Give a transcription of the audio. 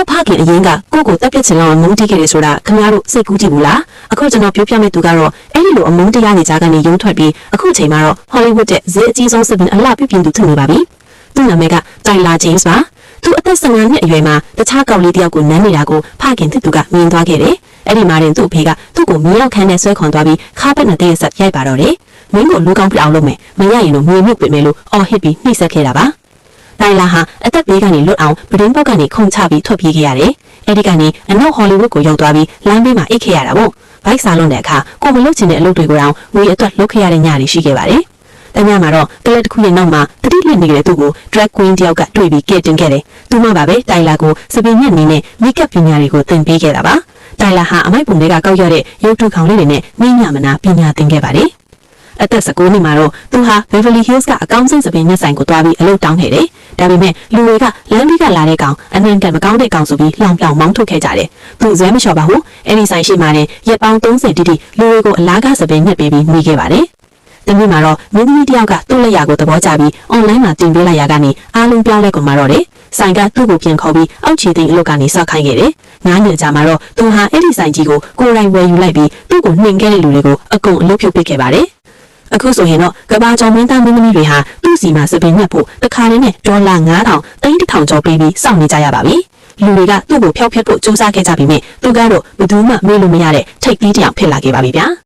ဖခင်အရင်ကကိုကိုတက်ပြစ်ချင်လောက်မုန်းတီးခဲ့တယ်ဆိုတာခင်ဗျားတို့စိတ်ကူးကြည့်ဘူးလားအခုကျွန်တော်ပြောပြမဲ့သူကတော့အဲ့ဒီလိုအမုန်းတရားနေကြကနေရုံထွက်ပြီးအခုချိန်မှာတော့ Hollywood ရဲ့ဇေအကြီးဆုံးစစ်ပင်အလှပြပြင်းသူထင်နေပါပြီသူ့နာမည်က Tyler James ပါသူအသက်15နှစ်အရွယ်မှာတခြားကောင်လေးတယောက်ကိုနမ်းနေတာကိုဖခင်သူကမြင်သွားခဲ့တယ်အဲ့ဒီမှာတင်သူ့အဖေကသူ့ကိုမြေရောက်ခန်းနဲ့ဆွဲခွန်သွားပြီးခါပက်နဲ့တည့်ရဆက်ရိုက်ပါတော့တယ်မင်းကိုလူကောင်းပြအောင်လုပ်မယ်မရရင်တော့ငွေမြုပ်ပြင်မယ်လို့အော်ဟစ်ပြီးနှိမ့်ဆက်ခဲ့တာပါတိုင်လာဟာအသက်ဘေးကနေလွတ်အောင်ပဒင်းပေါက်ကနေခုန်ချပြီးထွက်ပြေးခဲ့ရတယ်အဲ့ဒီကနေအနောက်ဟော်လီဝုဒ်ကိုရောက်သွားပြီးလမ်းဘေးမှာအိတ်ခဲ့ရတာပေါ့ဘိုက်စားလုံးတဲ့အခါကိုမလုပ်ချင်တဲ့အလုပ်တွေကိုတော့ငွေအတွက်လုပ်ခဲ့ရတဲ့ညတွေရှိခဲ့ပါတယ်တညမှာတော့ကလပ်တစ်ခုရဲ့နောက်မှာတတိလစ်နေတဲ့သူ့ကို drag queen တယောက်ကတွေ့ပြီးကဲတင်ခဲ့တယ်သူမှပါပဲတိုင်လာကိုစပင်းညက်နေနဲ့မိတ်ကပ်ပညာတွေကိုသင်ပေးခဲ့တာပါတိုင်လာဟာအမိုက်ပုံတွေကကောက်ရတဲ့ရုပ်ထုခေါင်လေးတွေနဲ့နှင်းညမနာပညာသင်ခဲ့ပါတယ်အသက်19နှစ်မှာတော့သူဟာ Beverly Hills ကအကောင်းဆုံးစပင်းညက်ဆိုင်ကိုတွားပြီးအလုပ်တောင်းခဲ့တယ်ဒါပေမဲ့လူတွေကလမ်းဘေးကလာတဲ့ကောင်အနှံကမကောင်းတဲ့ကောင်ဆိုပြီးလှောင်ပြောင်မောင်းထုတ်ခဲ့ကြတယ်သူဇွဲမလျှော်ပါဘူးအဲ့ဒီဆိုင်ရှိမှလည်းရက်ပေါင်း30တိတိလူတွေကိုအလားကားစပင်းညက်ပေးပြီးမိခဲ့ပါတယ်တနည်းမှာတော့မင်းသမီးတယောက်ကသူ့လက်ရာကိုသဘောကျပြီး online မှာတင်ပေးလိုက်ရကနေအားလုံးပြောင်းလဲကုန်မှာတော့တယ်ဆိုင်ကသူ့ကိုပြန်ခေါ်ပြီးအောက်ခြေသိမ်းအလုပ်ကနေဆောက်ခိုင်းခဲ့တယ်။9နှစ်ကြာမှာတော့သူဟာအဲ့ဒီဆိုင်ကြီးကိုကိုယ်တိုင်ဝယ်ယူလိုက်ပြီးသူ့ကိုနှင်ခဲ့တဲ့လူတွေကိုအကုန်အလုပ်ဖြုတ်ပစ်ခဲ့ပါတယ်။အခုဆိုရင်တော့ကဘာကျော်မင်းသားမင်းသမီးတွေဟာသူ့စီမှာစပင်ညက်ဖို့တခါတည်းနဲ့$9000 $1000ကျော်ပေးပြီးစောင့်နေကြရပါပြီ။လူတွေကသူ့ကိုဖျောက်ဖျက်ဖို့စူးစမ်းခဲ့ကြပြီးမြဲသူကတော့ဘယ်သူမှမေ့လို့မရတဲ့ထိပ်သီးတစ်ယောက်ဖြစ်လာခဲ့ပါပြီဗျာ။